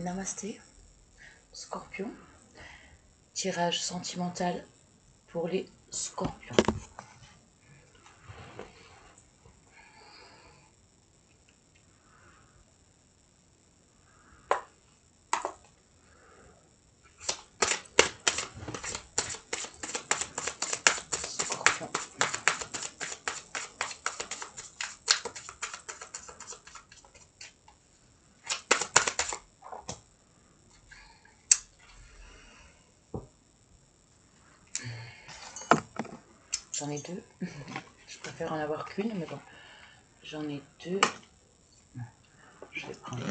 Namasté, Scorpion, tirage sentimental pour les Scorpions. J'en ai deux. Je préfère en avoir qu'une, mais bon. J'en ai deux. Je vais prendre.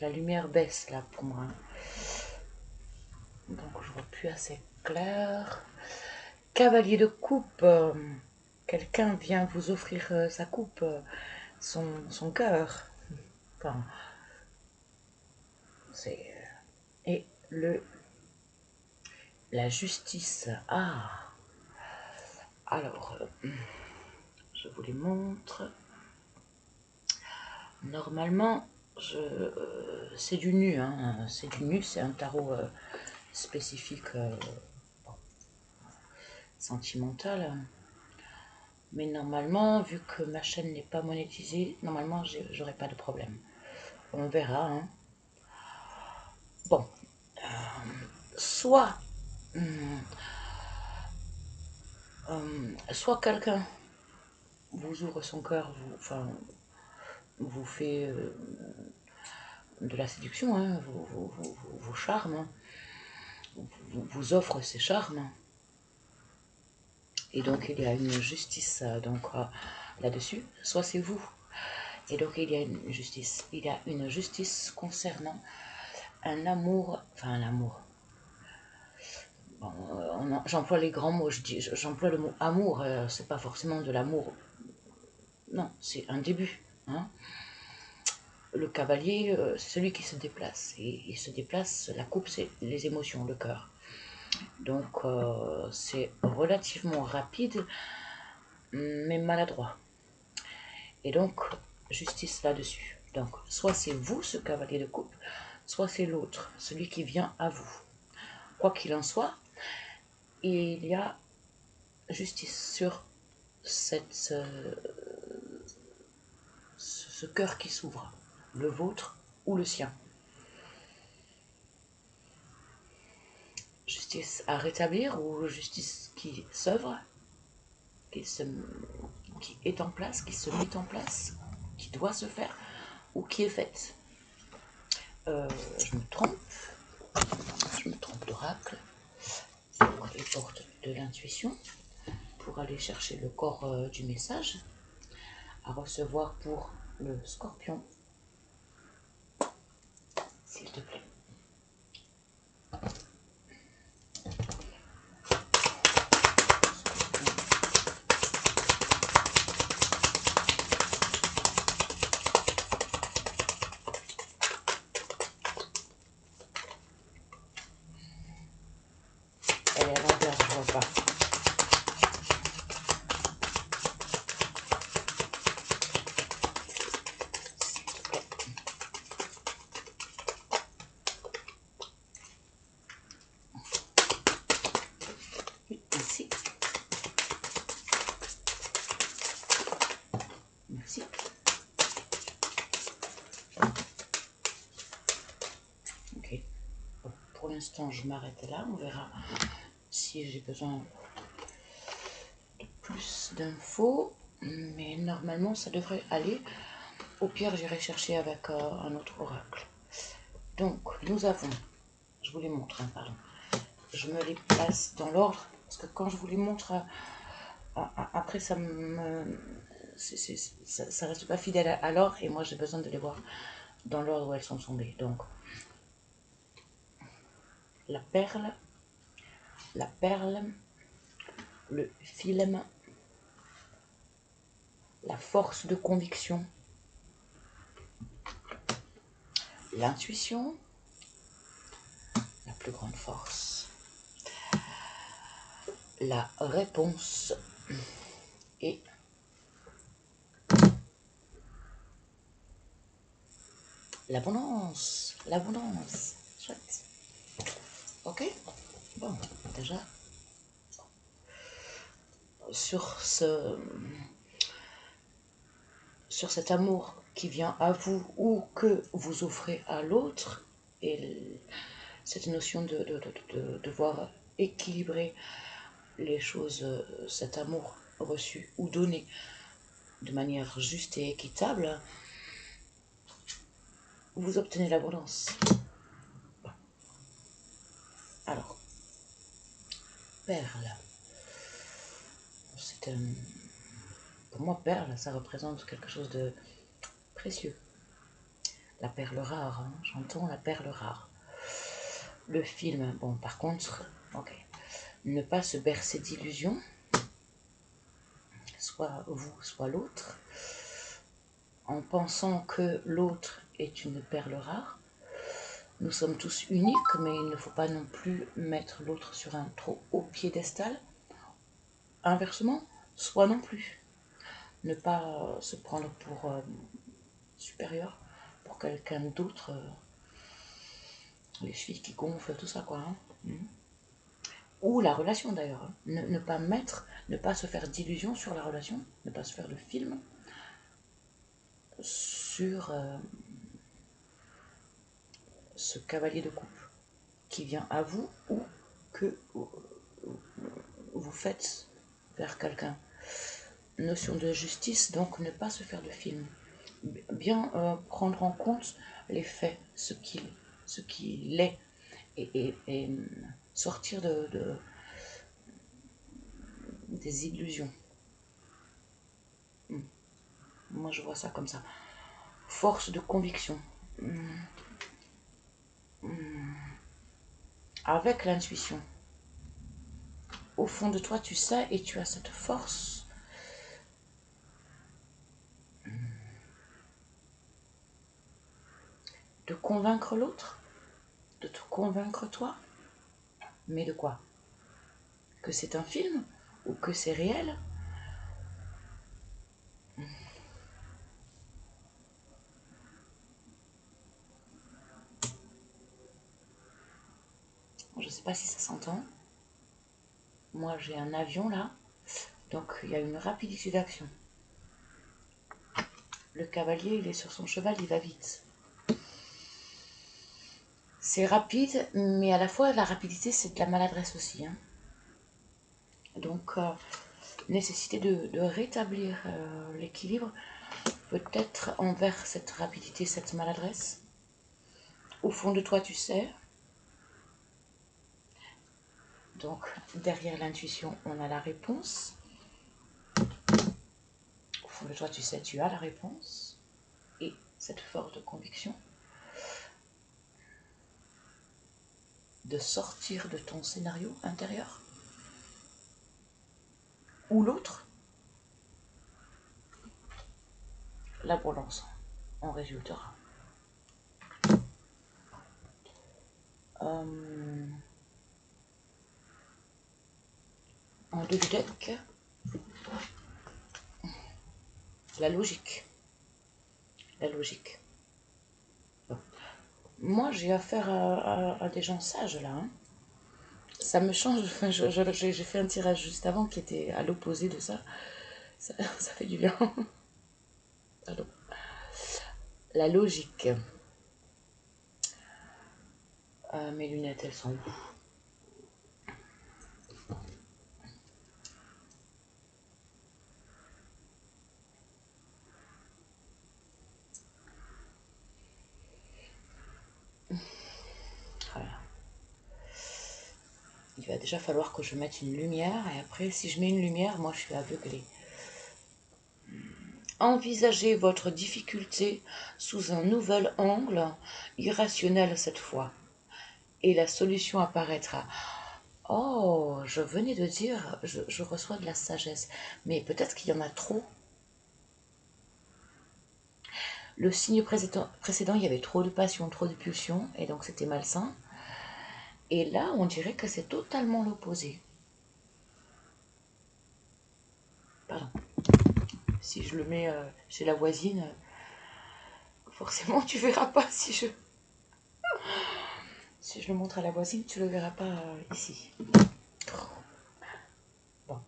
La lumière baisse là pour moi. Donc je vois plus assez clair. Cavalier de coupe. Quelqu'un vient vous offrir sa coupe, son cœur. Enfin, c'est... Et la justice. Ah. Alors, je vous les montre. Normalement, c'est du nu, hein. C'est du nu, c'est un tarot spécifique sentimental. Mais normalement, vu que ma chaîne n'est pas monétisée, normalement, j'aurai pas de problème. On verra, hein. Bon, soit quelqu'un vous ouvre son cœur, vous fait de la séduction, hein, vous charme, hein, vous offre ses charmes. Et donc il y a une justice là-dessus, soit c'est vous. Et donc il y a une justice concernant un amour, enfin l'amour. Bon, j'emploie les grands mots, j'emploie le mot amour, c'est pas forcément de l'amour. Non, c'est un début, hein. Le cavalier, c'est celui qui se déplace. Et il se déplace, la coupe, c'est les émotions, le cœur. Donc, c'est relativement rapide, mais maladroit. Et donc, justice là-dessus. Donc, soit c'est vous, ce cavalier de coupe, soit c'est l'autre, celui qui vient à vous. Quoi qu'il en soit, il y a justice sur ce cœur qui s'ouvre, le vôtre ou le sien. Justice à rétablir ou justice qui s'œuvre, qui est en place, qui se met en place, qui doit se faire ou qui est faite. Je me trompe d'oracle, les portes de l'intuition, pour aller chercher le corps du message à recevoir pour le Scorpion, s'il te plaît. Elle est à l'envers, je vois pas. Oui, merci. Merci. Ok. Bon, pour l'instant, je m'arrête là. On verra si j'ai besoin de plus d'infos. Mais normalement, ça devrait aller. Au pire, j'irai chercher avec un autre oracle. Donc, nous avons... Je vous les montre, hein, pardon. Je me les place dans l'ordre. Parce que quand je vous les montre... après, ça reste pas fidèle à l'ordre. Et moi, j'ai besoin de les voir dans l'ordre où elles sont tombées. Donc, la perle, le film, la force de conviction, l'intuition, la plus grande force, la réponse et L'abondance, l'abondance. Chouette. Ok. Bon, déjà, sur cet amour qui vient à vous ou que vous offrez à l'autre, et cette notion de devoir équilibrer les choses, cet amour reçu ou donné de manière juste et équitable, vous obtenez l'abondance. Alors, perle. C'est pour moi, perle, ça représente quelque chose de précieux. La perle rare, hein, j'entends la perle rare. Le film, bon, par contre, ok. Ne pas se bercer d'illusions, soit vous, soit l'autre, en pensant que l'autre est une perle rare. Nous sommes tous uniques, mais il ne faut pas non plus mettre l'autre sur un trop haut piédestal. Inversement, soi non plus. Ne pas se prendre pour supérieur pour quelqu'un d'autre. Les chevilles qui gonflent, tout ça, quoi. Hein. Ou la relation, d'ailleurs. Hein. Ne pas ne pas se faire d'illusions sur la relation, ne pas se faire de film sur ce cavalier de coupe qui vient à vous ou que vous faites vers quelqu'un. Notion de justice, donc ne pas se faire de film. Bien prendre en compte les faits, ce qu'il est, et sortir des illusions. Moi, je vois ça comme ça. Force de conviction. Avec l'intuition. Au fond de toi, tu sais, et tu as cette force de convaincre l'autre, de te convaincre toi. Mais de quoi? Que c'est un film ou que c'est réel? Je ne sais pas si ça s'entend. Moi, j'ai un avion là, donc il y a une rapidité d'action. Le cavalier, il est sur son cheval, il va vite. C'est rapide, mais à la fois, la rapidité, c'est de la maladresse aussi. Hein. Donc, nécessité de rétablir l'équilibre, peut-être envers cette rapidité, cette maladresse. Au fond de toi, tu sais. Donc, derrière l'intuition, on a la réponse. Au fond de toi, tu sais, tu as la réponse. Et cette forte conviction de sortir de ton scénario intérieur ou l'autre, l'abondance en résultera. En deux deck, la logique. La logique. Bon. Moi, j'ai affaire à des gens sages là. Hein. Ça me change. J'ai fait un tirage juste avant qui était à l'opposé de ça. Ça fait du bien. Pardon. La logique. Mes lunettes, elles sont où? Voilà. Il va déjà falloir que je mette une lumière. Et après, si je mets une lumière, moi, je suis aveuglée. Envisagez votre difficulté sous un nouvel angle, irrationnel cette fois, et la solution apparaîtra. Oh, je venais de dire, je reçois de la sagesse, mais peut-être qu'il y en a trop. Le signe précédent, il y avait trop de passion, trop de pulsion, et donc c'était malsain. Et là, on dirait que c'est totalement l'opposé. Pardon. Si je le mets chez la voisine, forcément, tu verras pas si je le montre à la voisine, tu le verras pas ici. Bon.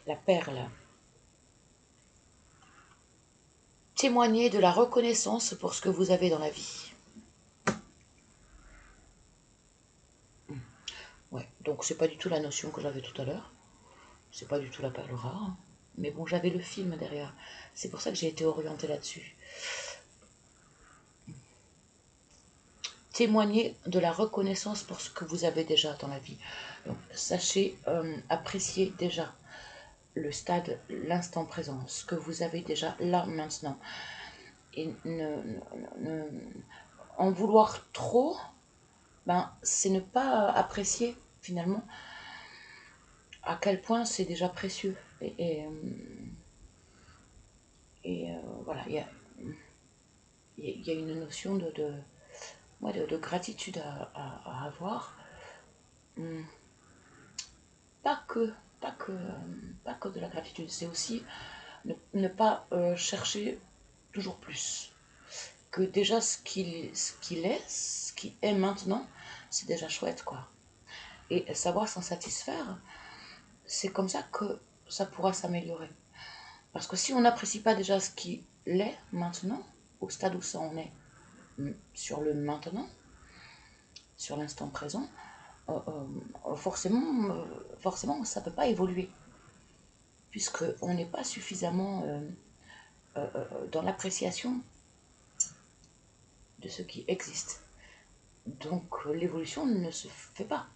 La perle. Témoignez de la reconnaissance pour ce que vous avez dans la vie. Ouais, donc c'est pas du tout la notion que j'avais tout à l'heure. C'est pas du tout la perle rare. Mais bon, j'avais le film derrière. C'est pour ça que j'ai été orientée là-dessus. Témoignez de la reconnaissance pour ce que vous avez déjà dans la vie. Donc, sachez apprécier déjà le stade, l'instant présent, ce que vous avez déjà là, maintenant. Et en vouloir trop, ben, c'est ne pas apprécier finalement à quel point c'est déjà précieux. Voilà, il y a une notion de gratitude à avoir. Pas que de la gratitude, c'est aussi ne pas chercher toujours plus. Que déjà ce qu'il est maintenant, c'est déjà chouette, quoi. Et savoir s'en satisfaire, c'est comme ça que ça pourra s'améliorer. Parce que si on n'apprécie pas déjà ce qu'il est maintenant, au stade où ça en est, sur le maintenant, sur l'instant présent, forcément ça ne peut pas évoluer. Puisqu'on n'est pas suffisamment dans l'appréciation de ce qui existe. Donc l'évolution ne se fait pas.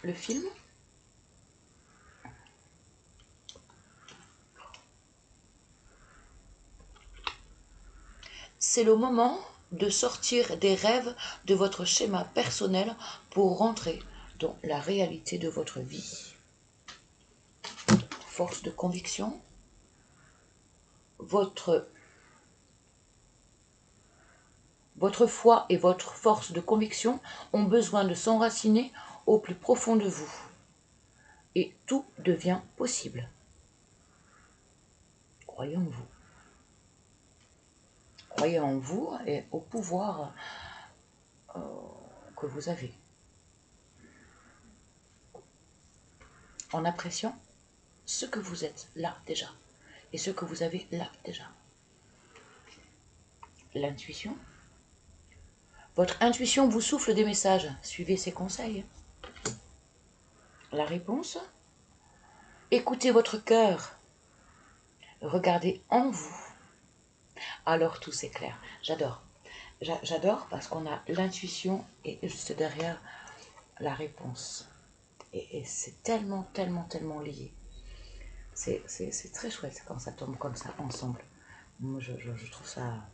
Le film, c'est le moment de sortir des rêves de votre schéma personnel pour rentrer dans la réalité de votre vie. Force de conviction, votre foi et votre force de conviction ont besoin de s'enraciner au plus profond de vous. Et tout devient possible. Croyez en vous. Croyez en vous et au pouvoir que vous avez. En appréciant ce que vous êtes là déjà et ce que vous avez là déjà. L'intuition. Votre intuition vous souffle des messages. Suivez ses conseils. La réponse. Écoutez votre cœur. Regardez en vous. Alors tout s'éclaire. J'adore. J'adore parce qu'on a l'intuition et juste derrière la réponse. Et c'est tellement lié. C'est très chouette quand ça tombe comme ça ensemble. Moi, je trouve ça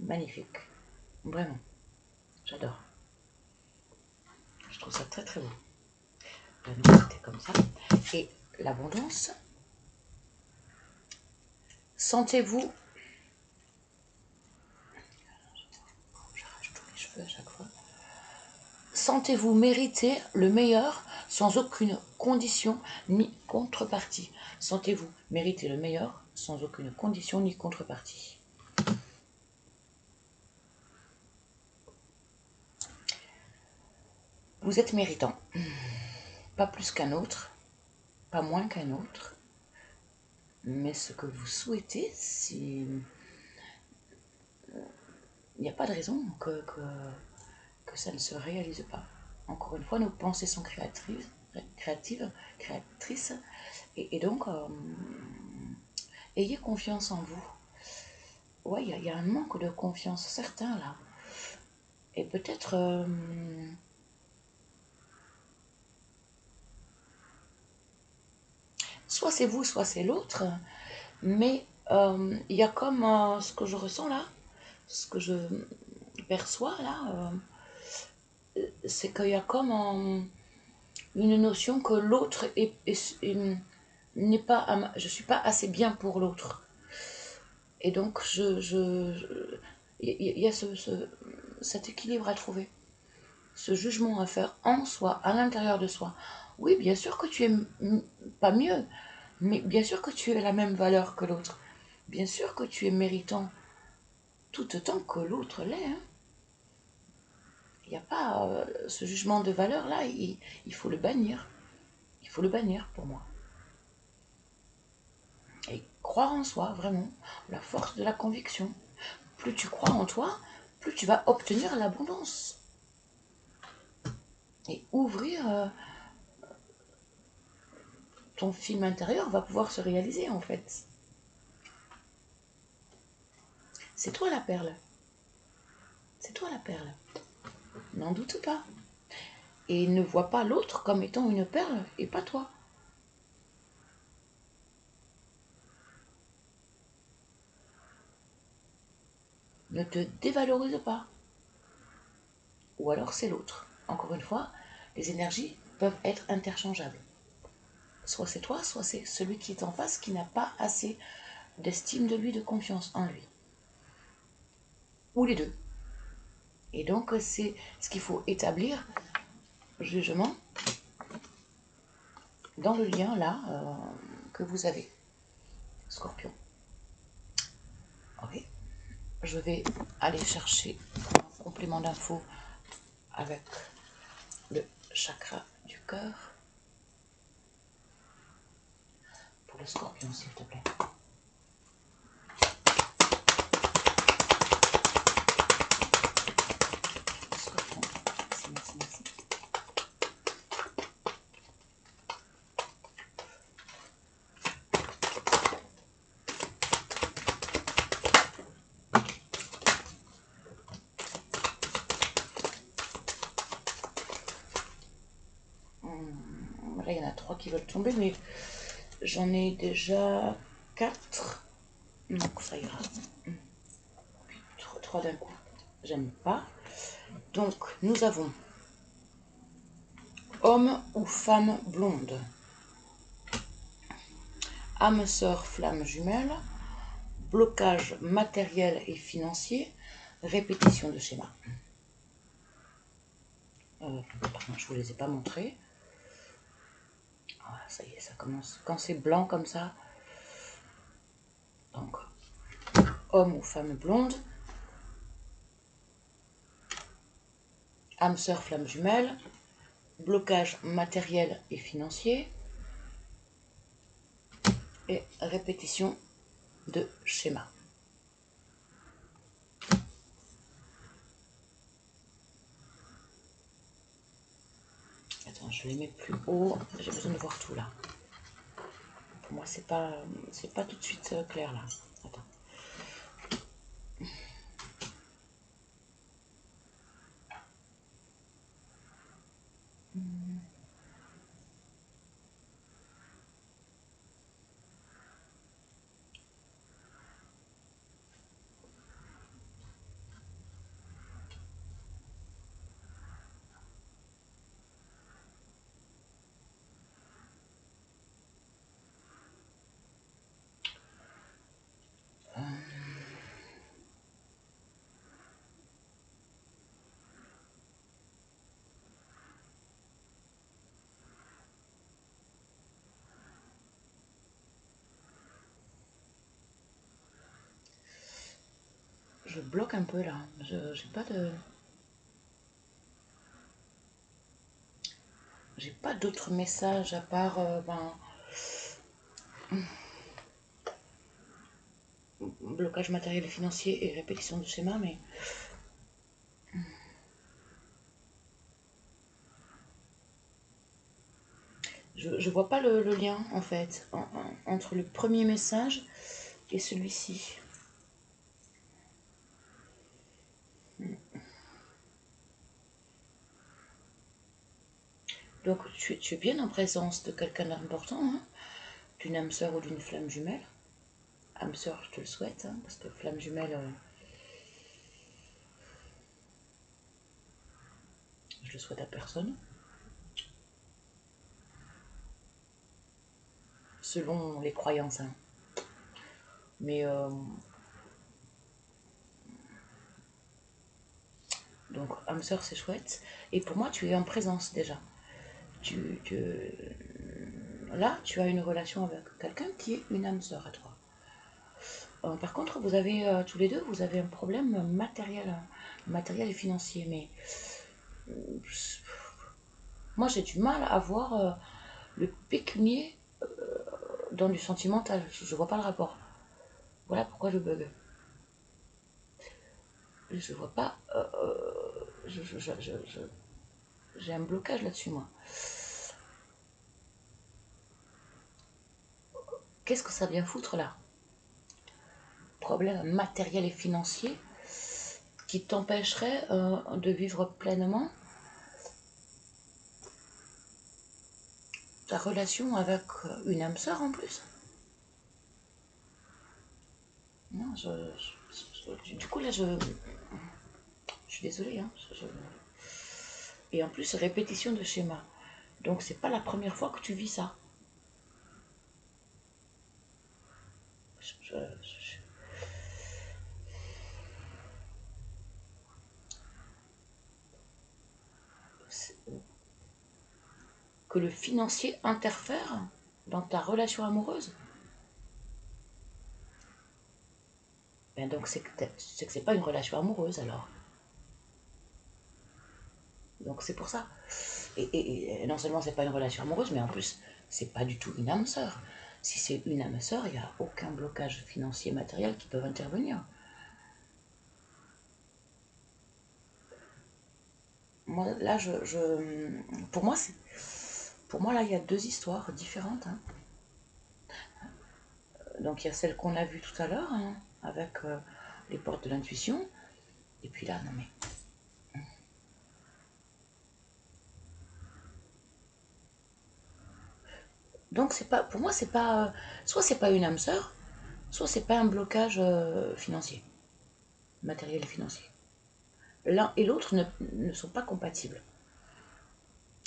magnifique. Vraiment. J'adore. Je trouve ça très beau. C'était comme ça. Et l'abondance. Sentez-vous. J'arrache tous les cheveux à chaque fois. Sentez-vous mériter le meilleur sans aucune condition ni contrepartie. Sentez-vous mériter le meilleur sans aucune condition ni contrepartie. Vous êtes méritant. Pas plus qu'un autre, pas moins qu'un autre. Mais ce que vous souhaitez, si... il n'y a pas de raison que ça ne se réalise pas. Encore une fois, nos pensées sont créatrices. Et donc, ayez confiance en vous. Ouais, il y a un manque de confiance certain là. Et peut-être... soit c'est vous, soit c'est l'autre. Mais il y a comme ce que je ressens là, ce que je perçois là, c'est qu'il y a comme une notion que l'autre n'est pas, je suis pas assez bien pour l'autre. Et donc il y a cet équilibre à trouver, ce jugement à faire en soi, à l'intérieur de soi. Oui, bien sûr que tu es pas mieux, mais bien sûr que tu es la même valeur que l'autre. Bien sûr que tu es méritant tout autant que l'autre l'est. Hein. Il n'y a pas ce jugement de valeur-là, il faut le bannir. Il faut le bannir pour moi. Et croire en soi, vraiment, la force de la conviction. Plus tu crois en toi, plus tu vas obtenir l'abondance. Et ouvrir ton film intérieur va pouvoir se réaliser en fait. C'est toi la perle. C'est toi la perle. N'en doute pas. Et ne vois pas l'autre comme étant une perle et pas toi. Ne te dévalorise pas. Ou alors c'est l'autre. Encore une fois, les énergies peuvent être interchangeables. Soit c'est toi, soit c'est celui qui est en face qui n'a pas assez d'estime de lui, de confiance en lui. Ou les deux. Et donc c'est ce qu'il faut établir, jugement, dans le lien là que vous avez, Scorpion. Ok. Je vais aller chercher un complément d'infos avec le chakra du cœur. Pour le Scorpion, s'il te plaît. Scorpion, merci, merci, merci. Là, il y en a 3 qui veulent tomber, mais j'en ai déjà 4. Donc, ça ira. 3 d'un coup. J'aime pas. Donc, nous avons homme ou femme blonde. Âme sœur, flamme jumelle. Blocage matériel et financier. Répétition de schéma. Pardon, je ne vous les ai pas montrés. Voilà, ça y est, ça commence. Quand c'est blanc comme ça, donc homme ou femme blonde, âme sœur, flamme jumelle, blocage matériel et financier, et répétition de schéma. Attends, je les mets plus haut, j'ai besoin de voir tout là. Pour moi, c'est pas tout de suite clair là. Attends. Je bloque un peu là. J'ai pas d'autres messages à part blocage matériel et financier et répétition de schéma, mais je vois pas le lien en fait entre le premier message et celui-ci. Donc tu es bien en présence de quelqu'un d'important, hein, d'une âme sœur ou d'une flamme jumelle. Âme sœur, je te le souhaite, hein, parce que flamme jumelle, je le souhaite à personne. Selon les croyances. Hein. Mais donc âme sœur, c'est chouette. Et pour moi, tu es en présence déjà. Là, tu as une relation avec quelqu'un qui est une âme sœur à toi. Par contre, vous avez tous les deux, vous avez un problème matériel et financier. Mais moi, j'ai du mal à voir le pécunier dans du sentimental. Je vois pas le rapport. Voilà pourquoi je bug. Je vois pas. J'ai un blocage là-dessus, moi. Qu'est-ce que ça vient foutre là? Problème matériel et financier qui t'empêcherait de vivre pleinement ta relation avec une âme sœur en plus. Non, du coup là, je suis désolée. Hein, et en plus, répétition de schéma. Donc c'est pas la première fois que tu vis ça. Je- je- que le financier interfère dans ta relation amoureuse. Ben donc c'est que c'est pas une relation amoureuse alors. Donc c'est pour ça. Et non seulement c'est pas une relation amoureuse, mais en plus c'est pas du tout une âme sœur. Si c'est une âme sœur, il n'y a aucun blocage financier matériel qui peut intervenir. Moi là pour moi là il y a deux histoires différentes. Hein. Donc il y a celle qu'on a vue tout à l'heure hein, avec les portes de l'intuition. Et puis là non mais donc c'est pas pour moi c'est pas soit c'est pas une âme sœur, soit c'est pas un blocage financier, matériel et financier. L'un et l'autre ne sont pas compatibles.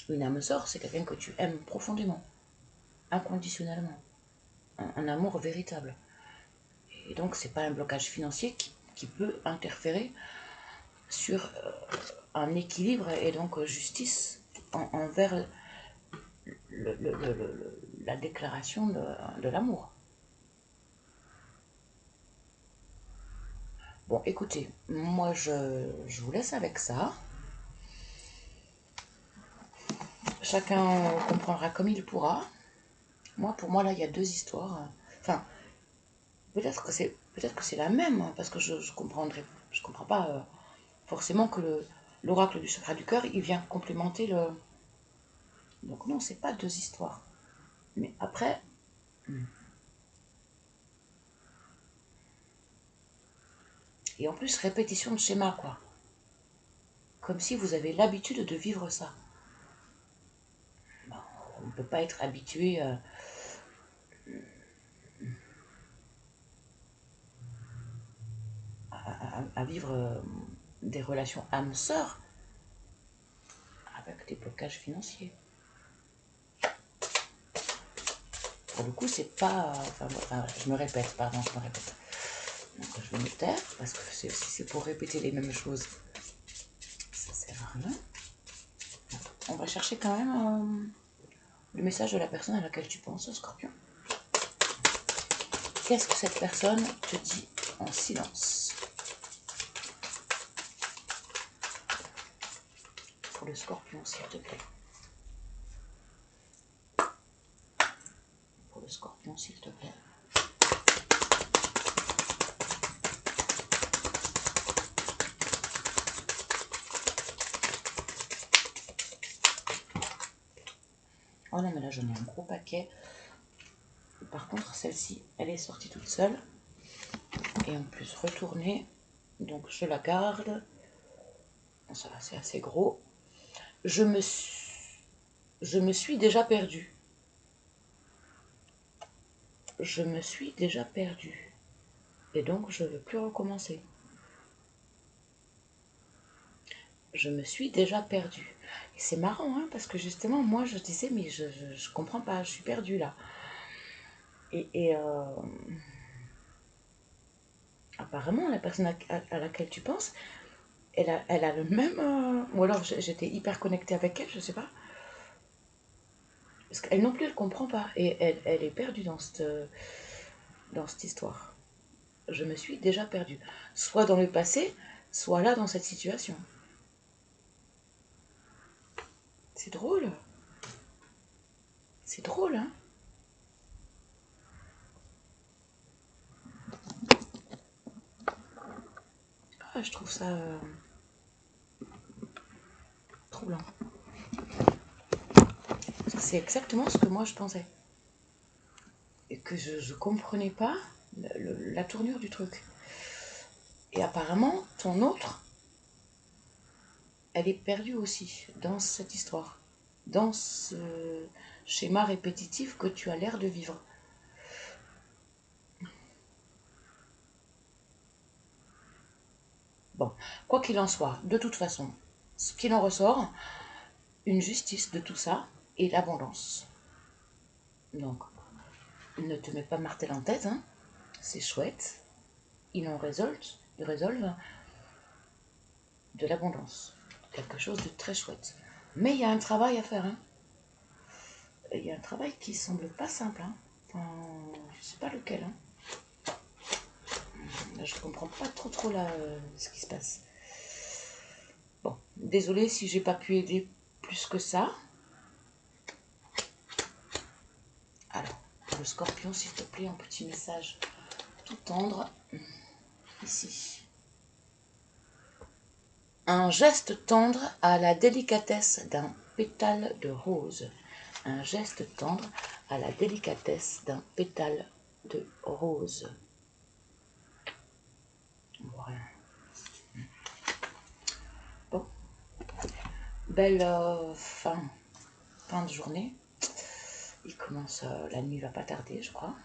Une âme sœur, c'est quelqu'un que tu aimes profondément, inconditionnellement, un amour véritable. Et donc c'est pas un blocage financier qui peut interférer sur un équilibre et donc justice envers la déclaration de l'amour. Bon, écoutez, moi je vous laisse avec ça. Chacun comprendra comme il pourra. Moi, pour moi, là, il y a deux histoires. Enfin, peut-être que c'est la même, hein, parce que je comprends pas forcément que l'oracle du chakra du cœur, il vient complémenter le. Donc non, c'est pas deux histoires. Mais après, et en plus répétition de schéma, quoi. Comme si vous avez l'habitude de vivre ça. Bon, on ne peut pas être habitué à vivre des relations âme-sœur avec des blocages financiers. Pour le coup, c'est pas. Enfin, je me répète, pardon, je me répète. Donc, je vais me taire parce que si c'est pour répéter les mêmes choses, ça sert à rien. On va chercher quand même le message de la personne à laquelle tu penses, Scorpion. Qu'est-ce que cette personne te dit en silence? Pour le Scorpion, s'il te plaît. Pour le Scorpion, s'il te plaît. Oh non, mais là, j'en ai un gros paquet. Par contre, celle-ci, elle est sortie toute seule. Et en plus, retournée. Donc, je la garde. Ça va, c'est assez gros. Je me suis déjà perdue. Je me suis déjà perdue. Et donc, je ne veux plus recommencer. Je me suis déjà perdue. Et c'est marrant, hein, parce que justement, moi, je disais, mais je comprends pas, je suis perdue là. Et apparemment, la personne à laquelle tu penses, elle a le même... ou alors, j'étais hyper connectée avec elle, je sais pas. Parce qu'elle non plus, elle comprend pas. Et elle est perdue dans cette histoire. je me suis déjà perdue. Soit dans le passé, soit là dans cette situation. C'est drôle. C'est drôle, hein? Ah, je trouve ça troublant. C'est exactement ce que moi je pensais. Et que je ne comprenais pas la tournure du truc. Et apparemment, ton autre, elle est perdue aussi dans cette histoire. Dans ce schéma répétitif que tu as l'air de vivre. Bon, quoi qu'il en soit, de toute façon, ce qu'il en ressort, une justice de tout ça et l'abondance. Donc, ne te mets pas martel en tête, hein. C'est chouette. Ils résolvent de l'abondance. Quelque chose de très chouette. Mais il y a un travail à faire, hein. Il y a un travail qui semble pas simple, hein. Enfin, je sais pas lequel, hein. Là, je comprends pas trop là, ce qui se passe. Bon, désolée si j'ai pas pu aider plus que ça. Alors, le scorpion, s'il te plaît, un petit message tout tendre. Ici. Un geste tendre à la délicatesse d'un pétale de rose. Un geste tendre à la délicatesse d'un pétale de rose. Voilà. Bon. Belle fin de journée. Il commence, la nuit va pas tarder, je crois.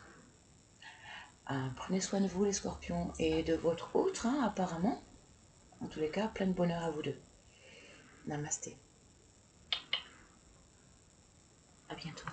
Prenez soin de vous les scorpions et de votre autre, hein, apparemment. En tous les cas, plein de bonheur à vous deux. Namasté. À bientôt.